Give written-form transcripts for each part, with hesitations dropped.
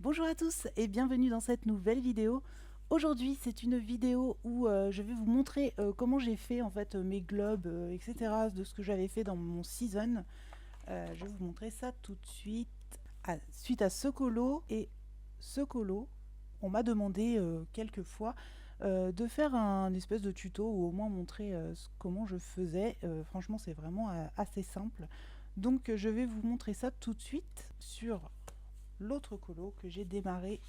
Bonjour à tous et bienvenue dans cette nouvelle vidéo. Aujourd'hui c'est une vidéo où je vais vous montrer comment j'ai fait en fait mes globes, etc. de ce que j'avais fait dans mon season. Je vais vous montrer ça tout de suite. Suite à ce colo et ce colo, on m'a demandé quelques fois de faire un espèce de tuto ou au moins montrer comment je faisais. Franchement c'est vraiment assez simple. Donc je vais vous montrer ça tout de suite sur l'autre colo que j'ai démarré.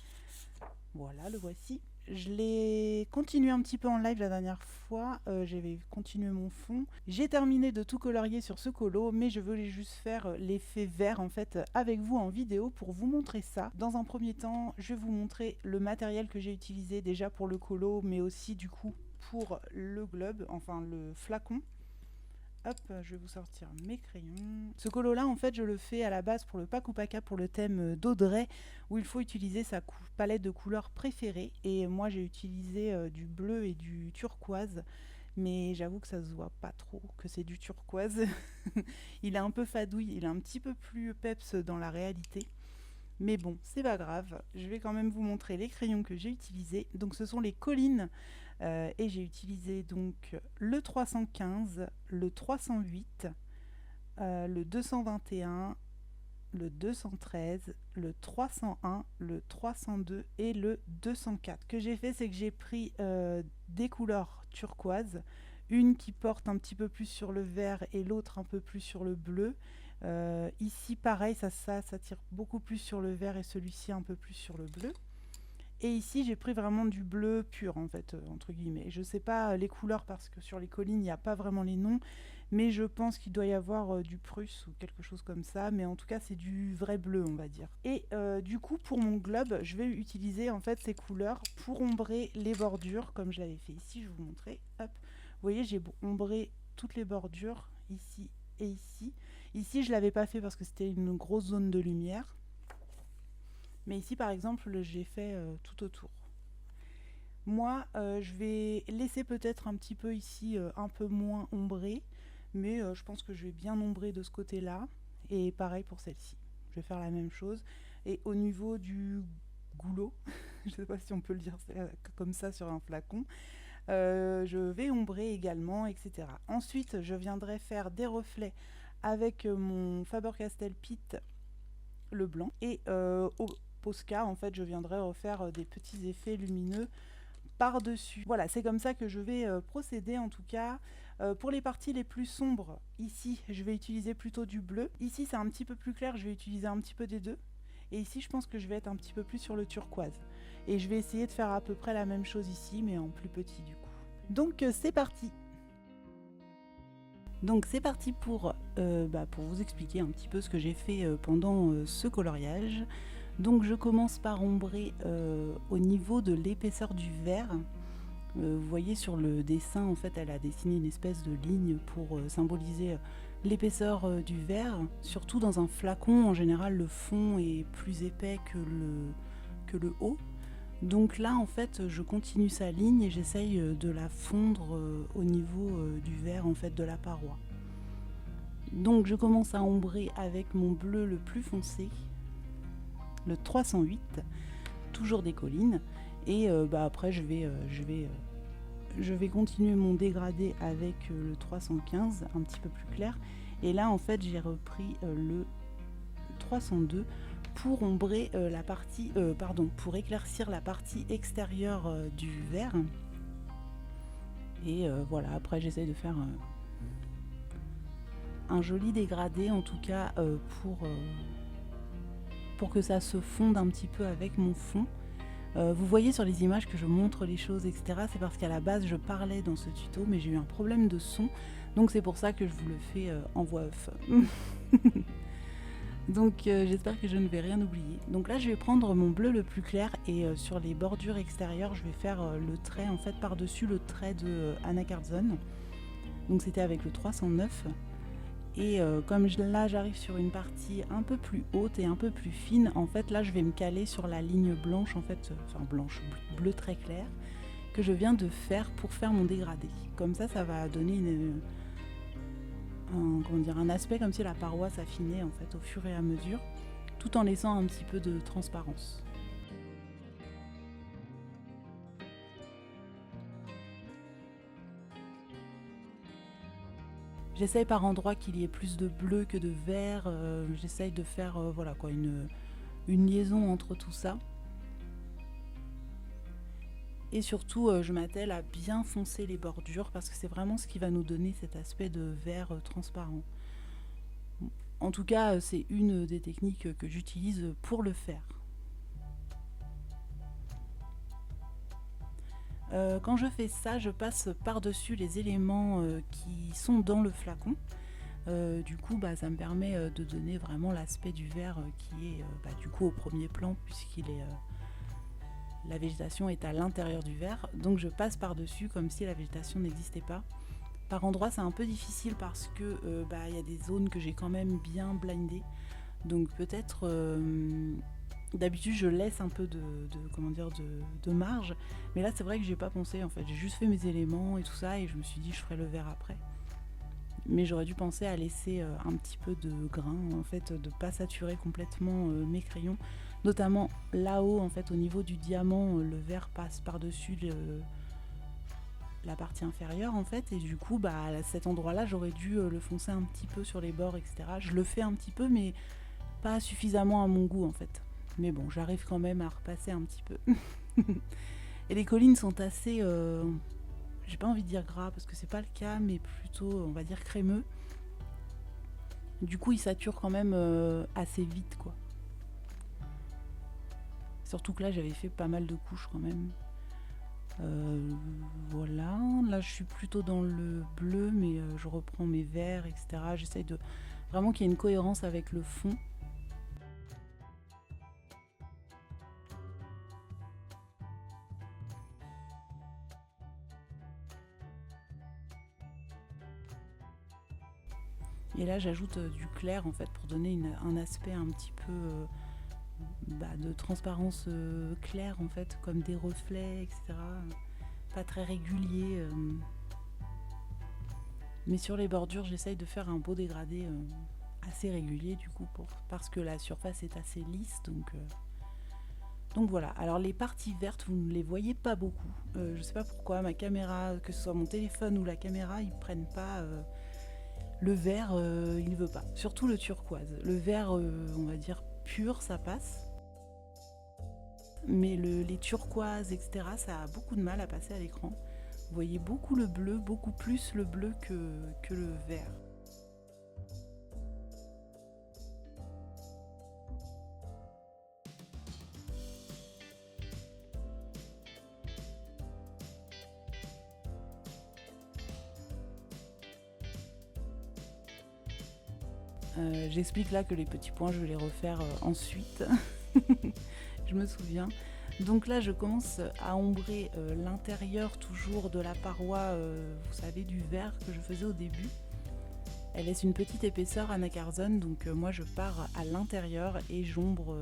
Voilà, le voici. Je l'ai continué un petit peu en live la dernière fois, j'avais continué mon fond. J'ai terminé de tout colorier sur ce colo, mais je voulais juste faire l'effet vert en fait avec vous en vidéo pour vous montrer ça. Dans un premier temps, je vais vous montrer le matériel que j'ai utilisé déjà pour le colo, mais aussi du coup pour le globe, enfin le flacon. Hop, je vais vous sortir mes crayons. Ce colo là en fait je le fais à la base pour le Paku Paka pour le thème d'Audrey où il faut utiliser sa palette de couleurs préférée et moi j'ai utilisé du bleu et du turquoise, mais j'avoue que ça se voit pas trop que c'est du turquoise. Il est un peu fadouille, il est un petit peu plus peps dans la réalité. Mais bon, c'est pas grave, je vais quand même vous montrer les crayons que j'ai utilisés. Donc ce sont les Collines et j'ai utilisé donc le 315, le 308, le 221, le 213, le 301, le 302 et le 204. Ce que j'ai fait, c'est que j'ai pris des couleurs turquoises, une qui porte un petit peu plus sur le vert et l'autre un peu plus sur le bleu. Ici pareil, ça tire beaucoup plus sur le vert et celui-ci un peu plus sur le bleu. Et ici j'ai pris vraiment du bleu pur en fait, entre guillemets. Je sais pas les couleurs parce que sur les collines il n'y a pas vraiment les noms, mais je pense qu'il doit y avoir du Prusse ou quelque chose comme ça, mais en tout cas c'est du vrai bleu on va dire. Et du coup pour mon globe je vais utiliser en fait ces couleurs pour ombrer les bordures comme je l'avais fait ici. Je vais vous montrer, hop, vous voyez j'ai ombré toutes les bordures ici et ici. Ici je l'avais pas fait parce que c'était une grosse zone de lumière, mais ici par exemple j'ai fait tout autour. Moi je vais laisser peut-être un petit peu ici un peu moins ombré, mais je pense que je vais bien ombrer de ce côté là, et pareil pour celle-ci je vais faire la même chose. Et au niveau du goulot je sais pas si on peut le dire comme ça sur un flacon, je vais ombrer également, etc. Ensuite je viendrai faire des reflets avec mon Faber-Castell Pitt le blanc, et au Posca en fait je viendrai refaire des petits effets lumineux par dessus. Voilà, c'est comme ça que je vais procéder en tout cas. Pour les parties les plus sombres, ici je vais utiliser plutôt du bleu, ici c'est un petit peu plus clair, je vais utiliser un petit peu des deux, et ici je pense que je vais être un petit peu plus sur le turquoise, et je vais essayer de faire à peu près la même chose ici mais en plus petit du coup. Donc c'est parti. Donc c'est parti pour vous expliquer un petit peu ce que j'ai fait pendant ce coloriage. Donc je commence par ombrer au niveau de l'épaisseur du vert. Vous voyez sur le dessin, en fait, elle a dessiné une espèce de ligne pour symboliser l'épaisseur du vert. Surtout dans un flacon, en général, le fond est plus épais que le haut. Donc là, en fait, je continue sa ligne et j'essaye de la fondre au niveau du vert, en fait, de la paroi. Donc je commence à ombrer avec mon bleu le plus foncé, le 308, toujours des collines, et après je vais continuer mon dégradé avec le 315, un petit peu plus clair, et là en fait j'ai repris le 302 pour ombrer la partie, pour éclaircir la partie extérieure du vert. Et voilà, après j'essaie de faire un joli dégradé en tout cas pour que ça se fonde un petit peu avec mon fond. Vous voyez sur les images que je montre les choses, etc. C'est parce qu'à la base je parlais dans ce tuto, mais j'ai eu un problème de son, donc c'est pour ça que je vous le fais en voix off. Donc j'espère que je ne vais rien oublier. Donc là je vais prendre mon bleu le plus clair et sur les bordures extérieures je vais faire le trait en fait par dessus le trait de Anna Cardzon. Donc c'était avec le 309. Et comme là j'arrive sur une partie un peu plus haute et un peu plus fine, en fait là je vais me caler sur la ligne blanche, en fait, enfin blanche, bleu très clair, que je viens de faire pour faire mon dégradé. Comme ça va donner un aspect comme si la paroi s'affinait en fait au fur et à mesure, tout en laissant un petit peu de transparence. J'essaye par endroits qu'il y ait plus de bleu que de vert. J'essaye de faire voilà quoi, une liaison entre tout ça. Et surtout, je m'attelle à bien foncer les bordures parce que c'est vraiment ce qui va nous donner cet aspect de vert transparent. En tout cas, c'est une des techniques que j'utilise pour le faire. Quand je fais ça, je passe par-dessus les éléments qui sont dans le flacon. Du coup, ça me permet de donner vraiment l'aspect du verre qui est du coup au premier plan, puisqu'il est la végétation est à l'intérieur du verre. Donc je passe par-dessus comme si la végétation n'existait pas. Par endroits, c'est un peu difficile parce que y a des zones que j'ai quand même bien blindées. Donc peut-être d'habitude je laisse un peu de marge, mais là c'est vrai que j'ai pas pensé en fait. J'ai juste fait mes éléments et tout ça et je me suis dit je ferai le verre après. Mais j'aurais dû penser à laisser un petit peu de grain, en fait, de pas saturer complètement mes crayons. Notamment là-haut, en fait, au niveau du diamant, le verre passe par-dessus la partie inférieure, en fait. Et du coup, à cet endroit-là, j'aurais dû le foncer un petit peu sur les bords, etc. Je le fais un petit peu, mais pas suffisamment à mon goût, en fait. Mais bon, j'arrive quand même à repasser un petit peu. Et les collines sont assez... j'ai pas envie de dire gras parce que c'est pas le cas, mais plutôt on va dire crémeux. Du coup, il sature quand même assez vite, quoi. Surtout que là, j'avais fait pas mal de couches quand même. Voilà, là je suis plutôt dans le bleu, mais je reprends mes verts, etc. J'essaye de vraiment qu'il y ait une cohérence avec le fond. Et là j'ajoute du clair en fait pour donner un aspect un petit peu de transparence claire en fait, comme des reflets, etc. Pas très régulier. Mais sur les bordures j'essaye de faire un beau dégradé assez régulier du coup parce que la surface est assez lisse. Donc voilà, alors les parties vertes, vous ne les voyez pas beaucoup. Je sais pas pourquoi, ma caméra, que ce soit mon téléphone ou la caméra, ils prennent pas... Le vert, il ne veut pas. Surtout le turquoise. Le vert, on va dire pur, ça passe. Mais les turquoises, etc., ça a beaucoup de mal à passer à l'écran. Vous voyez beaucoup le bleu, beaucoup plus le bleu que le vert. J'explique là que les petits points, je vais les refaire ensuite. Je me souviens. Donc là, je commence à ombrer l'intérieur toujours de la paroi, vous savez, du verre que je faisais au début. Elle laisse une petite épaisseur anacarson, donc moi je pars à l'intérieur et j'ombre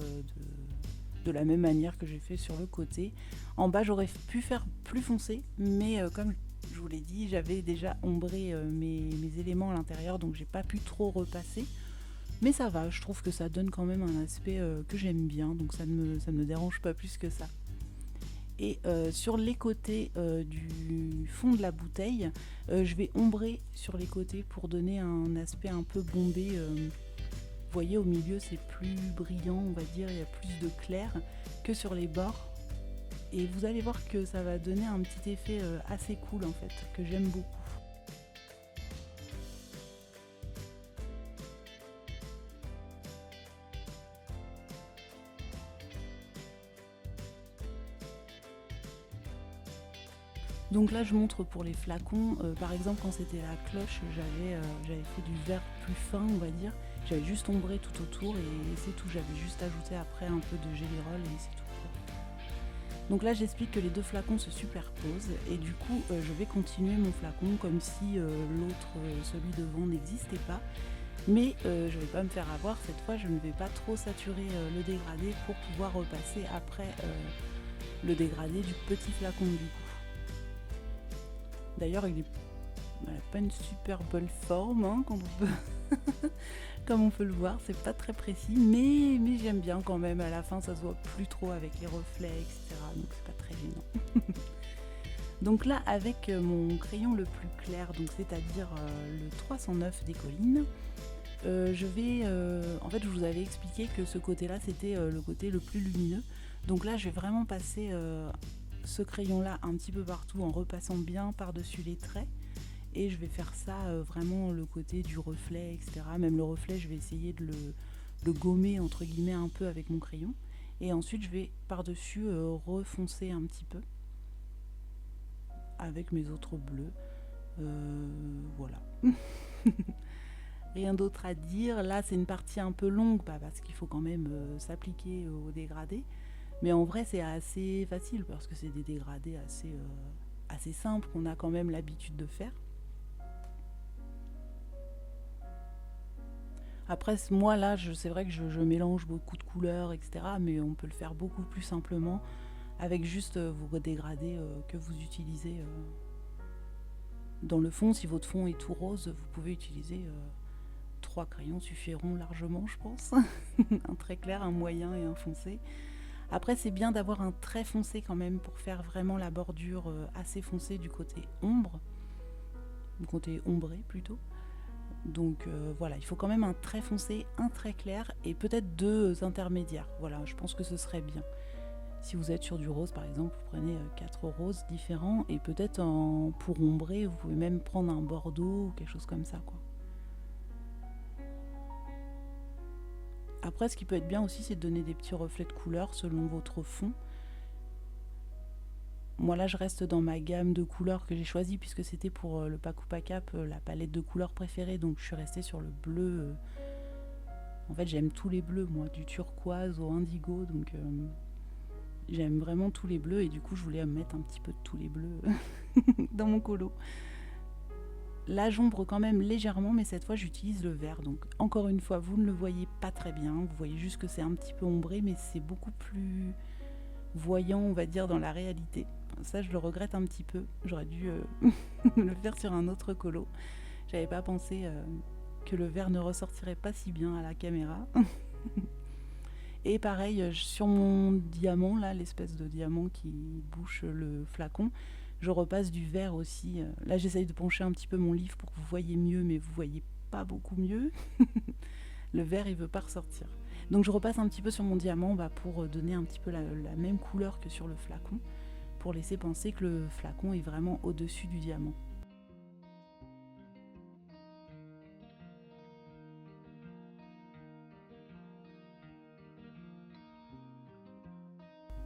de la même manière que j'ai fait sur le côté. En bas, j'aurais pu faire plus foncé, mais comme je vous l'ai dit, j'avais déjà ombré mes éléments à l'intérieur, donc j'ai pas pu trop repasser. Mais ça va, je trouve que ça donne quand même un aspect que j'aime bien, donc ça ne me dérange pas plus que ça. Et sur les côtés du fond de la bouteille, je vais ombrer sur les côtés pour donner un aspect un peu bombé. Vous voyez, au milieu c'est plus brillant, on va dire, il y a plus de clair que sur les bords. Et vous allez voir que ça va donner un petit effet assez cool en fait, que j'aime beaucoup. Donc là je montre pour les flacons, par exemple quand c'était la cloche, j'avais fait du verre plus fin on va dire, j'avais juste ombré tout autour et c'est tout, j'avais juste ajouté après un peu de gélirol et c'est tout. Donc là j'explique que les deux flacons se superposent et du coup je vais continuer mon flacon comme si celui devant n'existait pas. Mais je ne vais pas me faire avoir, cette fois je ne vais pas trop saturer le dégradé pour pouvoir repasser après le dégradé du petit flacon du coup. D'ailleurs, il n'a pas une super belle forme, hein, comme on peut le voir, c'est pas très précis, mais j'aime bien quand même. À la fin, ça se voit plus trop avec les reflets, etc. Donc c'est pas très gênant. Donc là, avec mon crayon le plus clair, donc c'est-à-dire le 309 des collines, je vais... en fait, je vous avais expliqué que ce côté-là, c'était le côté le plus lumineux. Donc là, je vais vraiment passer ce crayon-là un petit peu partout en repassant bien par-dessus les traits. Et je vais faire ça vraiment le côté du reflet, etc. Même le reflet, je vais essayer de le gommer, entre guillemets, un peu avec mon crayon. Et ensuite, je vais par-dessus refoncer un petit peu avec mes autres bleus. Voilà. Rien d'autre à dire. Là, c'est une partie un peu longue, parce qu'il faut quand même s'appliquer au dégradé. Mais en vrai, c'est assez facile parce que c'est des dégradés assez simples qu'on a quand même l'habitude de faire. Après, moi, là, c'est vrai que je mélange beaucoup de couleurs, etc. Mais on peut le faire beaucoup plus simplement avec juste vos dégradés que vous utilisez dans le fond. Si votre fond est tout rose, vous pouvez utiliser 3 crayons suffiront largement, je pense. Un très clair, un moyen et un foncé. Après, c'est bien d'avoir un trait foncé quand même pour faire vraiment la bordure assez foncée du côté ombre, du côté ombré plutôt. Donc voilà, il faut quand même un trait foncé, un trait clair et peut-être 2 intermédiaires. Voilà, je pense que ce serait bien. Si vous êtes sur du rose par exemple, vous prenez 4 roses différents et peut-être pour ombrer, vous pouvez même prendre un bordeaux ou quelque chose comme ça, quoi. Après, ce qui peut être bien aussi, c'est de donner des petits reflets de couleurs selon votre fond. Moi là, je reste dans ma gamme de couleurs que j'ai choisie puisque c'était pour le Pakupa Cap, la palette de couleurs préférée. Donc je suis restée sur le bleu. En fait, j'aime tous les bleus, moi, du turquoise au indigo. Donc j'aime vraiment tous les bleus et du coup, je voulais mettre un petit peu de tous les bleus dans mon colo. Là, j'ombre quand même légèrement, mais cette fois, j'utilise le vert. Donc, encore une fois, vous ne le voyez pas très bien. Vous voyez juste que c'est un petit peu ombré, mais c'est beaucoup plus voyant, on va dire, dans la réalité. Ça, je le regrette un petit peu. J'aurais dû le faire sur un autre colo. J'avais pas pensé que le vert ne ressortirait pas si bien à la caméra. Et pareil, sur mon diamant, là, l'espèce de diamant qui bouche le flacon, je repasse du vert aussi. Là, j'essaye de pencher un petit peu mon livre pour que vous voyez mieux, mais vous voyez pas beaucoup mieux. Le vert, il veut pas ressortir. Donc je repasse un petit peu sur mon diamant pour donner un petit peu la même couleur que sur le flacon, pour laisser penser que le flacon est vraiment au-dessus du diamant.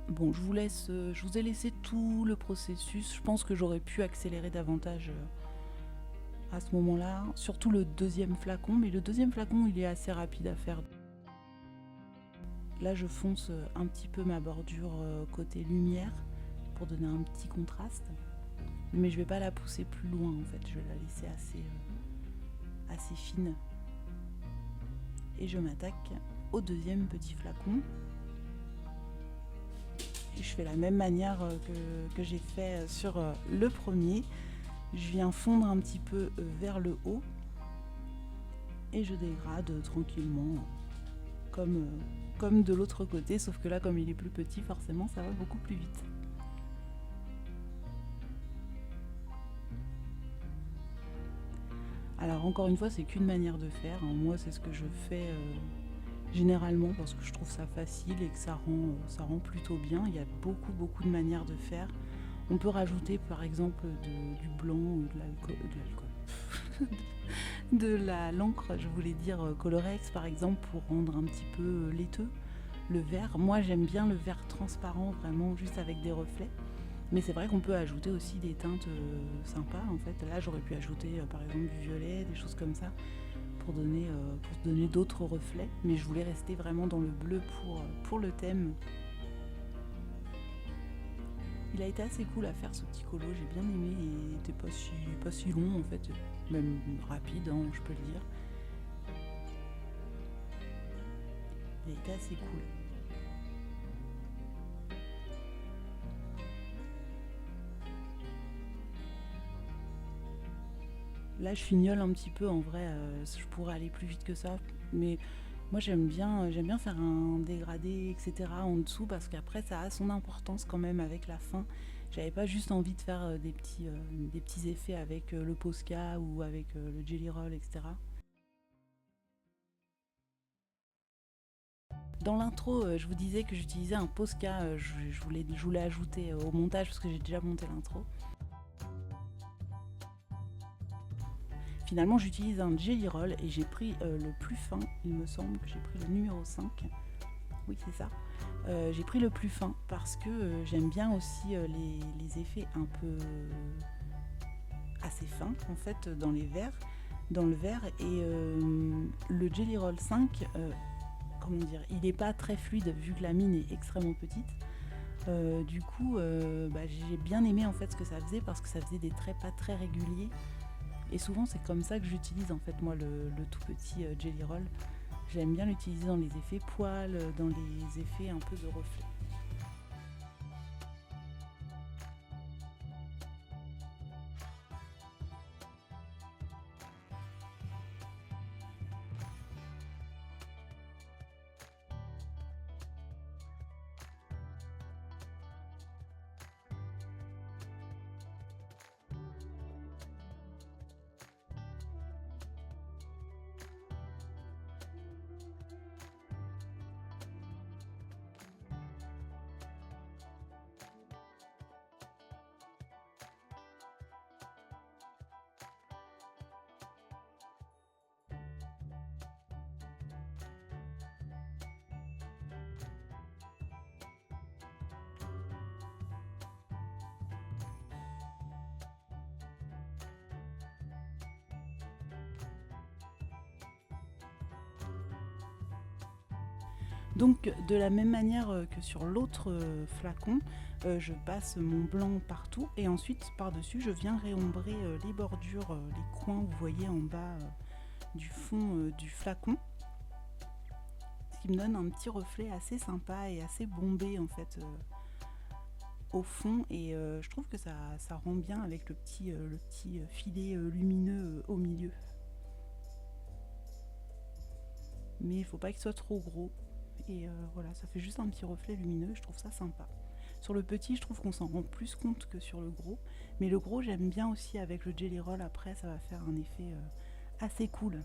Bon, je vous ai laissé tout le processus. Je pense que j'aurais pu accélérer davantage à ce moment-là, surtout le deuxième flacon, mais le deuxième flacon, il est assez rapide à faire. Là, je fonce un petit peu ma bordure côté lumière pour donner un petit contraste, mais je vais pas la pousser plus loin en fait, je vais la laisser assez fine. Et je m'attaque au deuxième petit flacon. Et je fais la même manière que j'ai fait sur le premier. Je viens fondre un petit peu vers le haut et je dégrade tranquillement comme de l'autre côté, sauf que là, comme il est plus petit, forcément ça va beaucoup plus vite. Alors encore une fois, c'est qu'une manière de faire, hein. Moi c'est ce que je fais généralement parce que je trouve ça facile et que ça rend plutôt bien. Il y a beaucoup de manières de faire. On peut rajouter par exemple du blanc ou de l'alcool. De l'encre, je voulais dire Colorex par exemple, pour rendre un petit peu laiteux le vert. Moi j'aime bien le vert transparent, vraiment juste avec des reflets. Mais c'est vrai qu'on peut ajouter aussi des teintes sympas en fait. Là j'aurais pu ajouter par exemple du violet, des choses comme ça, pour donner d'autres reflets. Mais je voulais rester vraiment dans le bleu pour le thème. Il a été assez cool à faire ce petit colo, j'ai bien aimé, il était pas si long en fait, même rapide, hein, je peux le dire. Il a été assez cool. Là je fignole un petit peu, en vrai, je pourrais aller plus vite que ça, mais moi j'aime bien faire un dégradé, etc. en dessous, parce qu'après ça a son importance quand même avec la fin. J'avais pas juste envie de faire des petits effets avec le Posca ou avec le Jelly Roll, etc. Dans l'intro, je vous disais que j'utilisais un Posca, je voulais ajouter au montage parce que j'ai déjà monté l'intro. Finalement, j'utilise un Jelly Roll et j'ai pris le plus fin, il me semble que j'ai pris le numéro 5. Oui, c'est ça. J'ai pris le plus fin parce que j'aime bien aussi les effets un peu assez fins en fait dans le verre et le Jelly Roll 5, comment dire, il n'est pas très fluide vu que la mine est extrêmement petite. Du coup, j'ai bien aimé en fait ce que ça faisait parce que ça faisait des traits pas très réguliers. Et souvent c'est comme ça que j'utilise en fait moi le tout petit Jelly Roll. J'aime bien l'utiliser dans les effets poils, dans les effets un peu de reflet. Donc de la même manière que sur l'autre flacon, je passe mon blanc partout et ensuite par-dessus je viens réombrer les bordures, les coins, vous voyez en bas du fond du flacon. Ce qui me donne un petit reflet assez sympa et assez bombé en fait au fond et je trouve que ça rend bien avec le petit filet lumineux au milieu. Mais il ne faut pas qu'il soit trop gros. Et voilà, ça fait juste un petit reflet lumineux, je trouve ça sympa. Sur le petit, je trouve qu'on s'en rend plus compte que sur le gros. Mais le gros, j'aime bien aussi avec le Jelly Roll, après ça va faire un effet assez cool.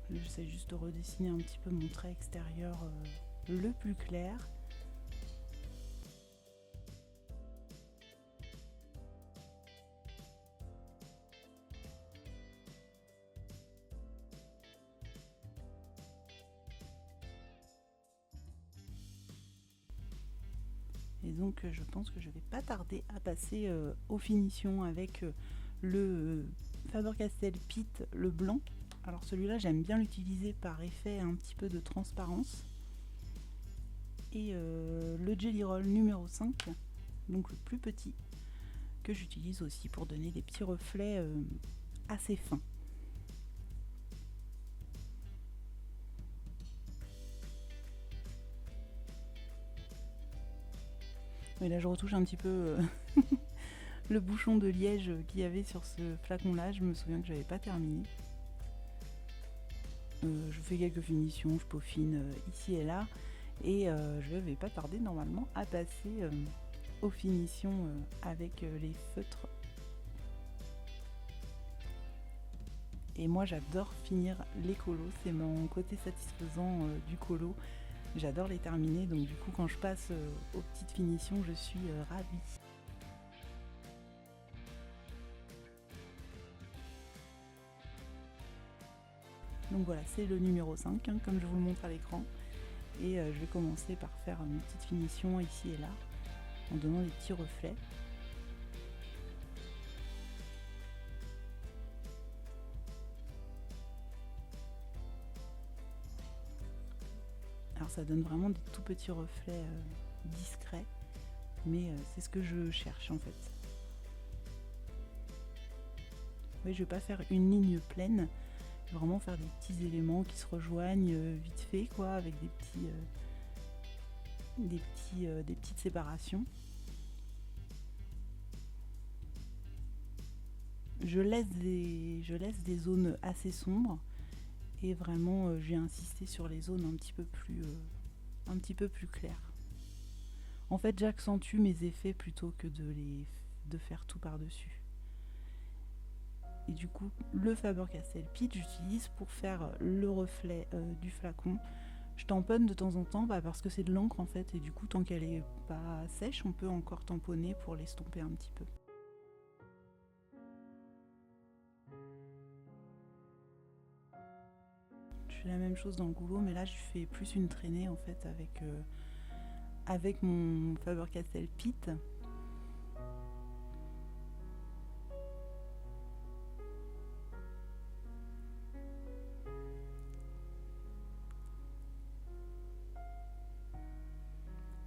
J'essaie juste de redessiner un petit peu mon trait extérieur le plus clair. Et donc je pense que je vais pas tarder à passer aux finitions avec le Faber-Castell Pitt, le blanc. Alors celui-là j'aime bien l'utiliser par effet un petit peu de transparence. Et le Jelly Roll numéro 5, donc le plus petit, que j'utilise aussi pour donner des petits reflets assez fins. Et là je retouche un petit peu le bouchon de liège qu'il y avait sur ce flacon là, je me souviens que j'avais pas terminé. Je fais quelques finitions, je peaufine ici et là et je vais pas tarder normalement à passer aux finitions avec les feutres. Et moi j'adore finir les colos, c'est mon côté satisfaisant du colo. J'adore les terminer, donc du coup quand je passe aux petites finitions, je suis ravie. Donc voilà, c'est le numéro 5, hein, comme je vous le montre à l'écran. Et je vais commencer par faire une petite finition ici et là, en donnant des petits reflets. Alors ça donne vraiment des tout petits reflets discrets, mais c'est ce que je cherche en fait. Oui, je vais pas faire une ligne pleine, je vais vraiment faire des petits éléments qui se rejoignent vite fait, quoi, avec des petites séparations. je laisse des zones assez sombres et vraiment j'ai insisté sur les zones un petit peu plus claires. En fait, j'accentue mes effets plutôt que de faire tout par-dessus. Et du coup, le Faber-Castell Pitch, j'utilise pour faire le reflet du flacon. Je tamponne de temps en temps parce que c'est de l'encre en fait, et du coup, tant qu'elle est pas sèche, on peut encore tamponner pour l'estomper un petit peu. Je fais la même chose dans le goulot, mais là, je fais plus une traînée en fait avec mon Faber-Castell Pitt.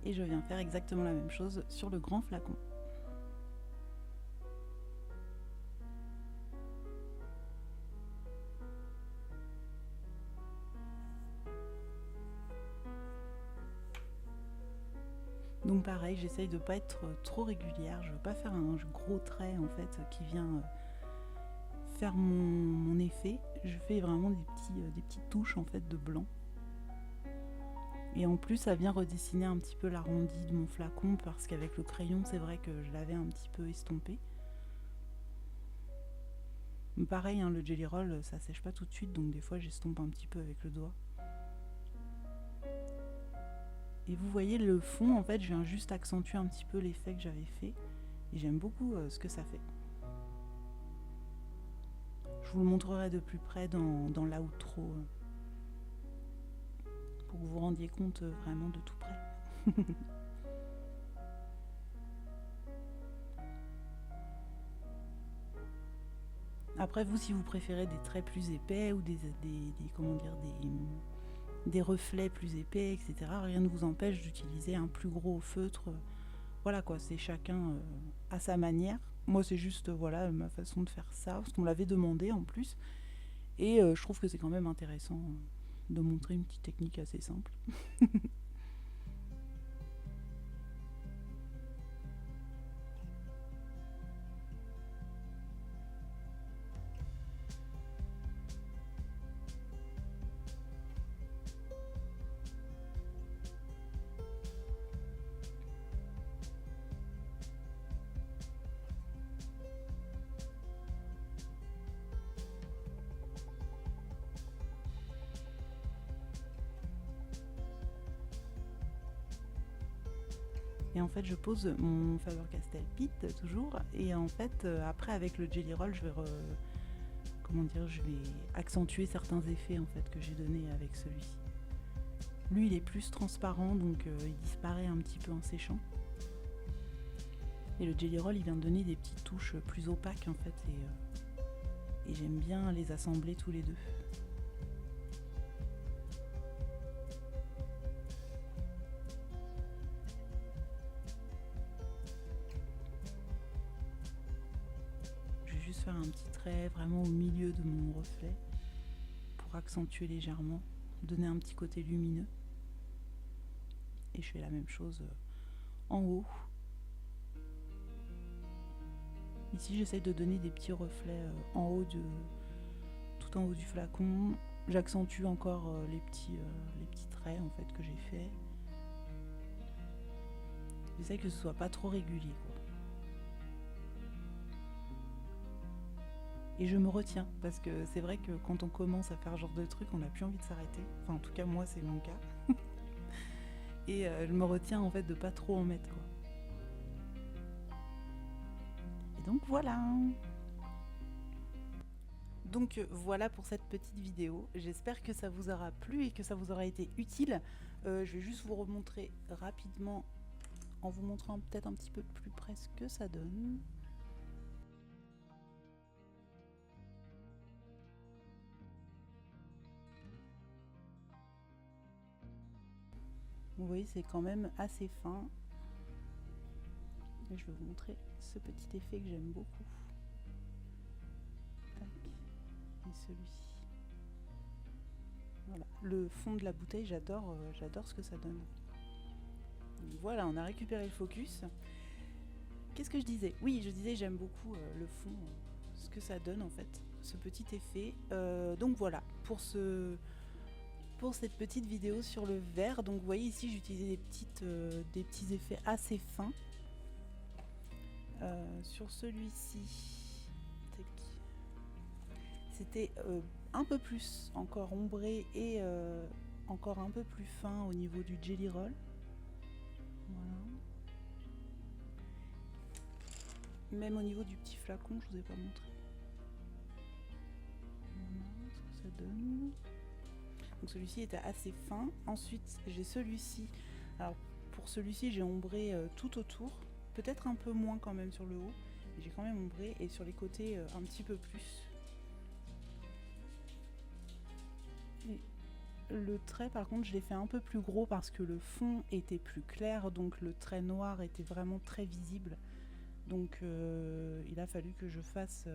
Et je viens faire exactement la même chose sur le grand flacon. Donc pareil, j'essaye de pas être trop régulière, je veux pas faire un gros trait en fait qui vient faire mon effet. Je fais vraiment des petites touches en fait de blanc. Et en plus, ça vient redessiner un petit peu l'arrondi de mon flacon parce qu'avec le crayon, c'est vrai que je l'avais un petit peu estompé. Mais pareil, hein, le Jelly Roll, ça sèche pas tout de suite, donc des fois, j'estompe un petit peu avec le doigt. Et vous voyez, le fond, en fait, je viens juste accentuer un petit peu l'effet que j'avais fait. Et j'aime beaucoup ce que ça fait. Je vous le montrerai de plus près dans l'outro. Pour que vous vous rendiez compte vraiment de tout près. Après vous, si vous préférez des traits plus épais ou des reflets plus épais, etc., rien ne vous empêche d'utiliser un plus gros feutre. Voilà quoi, c'est chacun à sa manière. Moi c'est juste voilà ma façon de faire ça, parce qu'on me l'avait demandé en plus. Et je trouve que c'est quand même intéressant de montrer une petite technique assez simple. Et en fait, je pose mon Faber-Castell Pitt toujours. Et en fait, après, avec le Jelly Roll, je vais accentuer certains effets en fait que j'ai donné avec celui-ci. Lui, il est plus transparent, donc il disparaît un petit peu en séchant. Et le Jelly Roll, il vient de donner des petites touches plus opaques en fait. Et j'aime bien les assembler tous les deux. Faire un petit trait vraiment au milieu de mon reflet pour accentuer légèrement, donner un petit côté lumineux. Et je fais la même chose en haut. Ici j'essaie de donner des petits reflets tout en haut du flacon. J'accentue encore les petits traits en fait que j'ai fait. J'essaie que ce soit pas trop régulier quoi. Et je me retiens, parce que c'est vrai que quand on commence à faire ce genre de truc, on n'a plus envie de s'arrêter. Enfin, en tout cas, moi, c'est mon cas. Et je me retiens, en fait, de pas trop en mettre, quoi. Et donc, voilà. Donc, voilà pour cette petite vidéo. J'espère que ça vous aura plu et que ça vous aura été utile. Je vais juste vous remontrer rapidement, en vous montrant peut-être un petit peu plus près ce que ça donne. Vous voyez, c'est quand même assez fin. Et je vais vous montrer ce petit effet que j'aime beaucoup. Tac. Et celui-ci. Voilà. Le fond de la bouteille, j'adore ce que ça donne. Donc voilà, on a récupéré le focus. Qu'est-ce que je disais? Oui, je disais j'aime beaucoup le fond, que ça donne en fait, ce petit effet. Donc voilà, pour cette petite vidéo sur le verre. Donc vous voyez ici, j'ai utilisé des petits effets assez fins. Sur celui-ci, c'était un peu plus encore ombré et encore un peu plus fin au niveau du Jelly Roll. Voilà. Même au niveau du petit flacon, je vous ai pas montré. Voilà ce que ça donne. Donc celui-ci était assez fin. Ensuite, j'ai celui-ci. Alors pour celui-ci, j'ai ombré tout autour. Peut-être un peu moins quand même sur le haut. J'ai quand même ombré et sur les côtés un petit peu plus. Et le trait par contre je l'ai fait un peu plus gros parce que le fond était plus clair, donc le trait noir était vraiment très visible. Donc il a fallu que je fasse,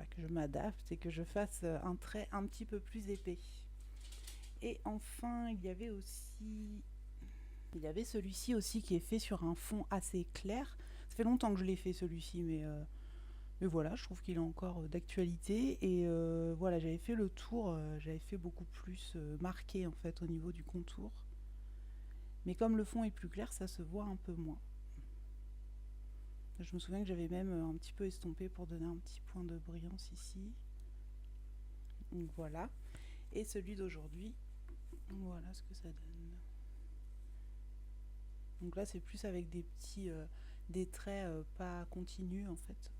que je m'adapte et que je fasse un trait un petit peu plus épais. Et enfin il y avait celui-ci aussi qui est fait sur un fond assez clair. Ça fait longtemps que je l'ai fait celui-ci, mais voilà, je trouve qu'il est encore d'actualité. Et voilà, j'avais fait le tour, j'avais fait beaucoup plus marqué en fait au niveau du contour. Mais comme le fond est plus clair, ça se voit un peu moins. Je me souviens que j'avais même un petit peu estompé pour donner un petit point de brillance ici. Donc voilà. Et celui d'aujourd'hui, voilà ce que ça donne. Donc là c'est plus avec des traits pas continus en fait.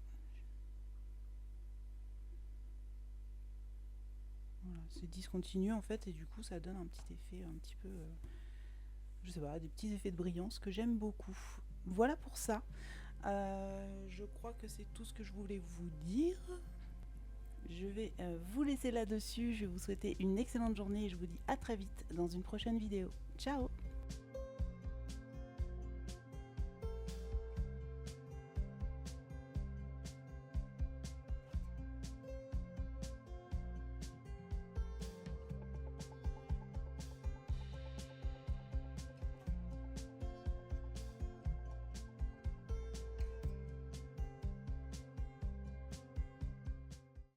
Voilà, c'est discontinu en fait et du coup ça donne un petit effet un petit peu, je sais pas, des petits effets de brillance que j'aime beaucoup. Voilà pour ça. Je crois que c'est tout ce que je voulais vous dire. Je vais vous laisser là-dessus. Je vais vous souhaiter une excellente journée et je vous dis à très vite dans une prochaine vidéo. Ciao!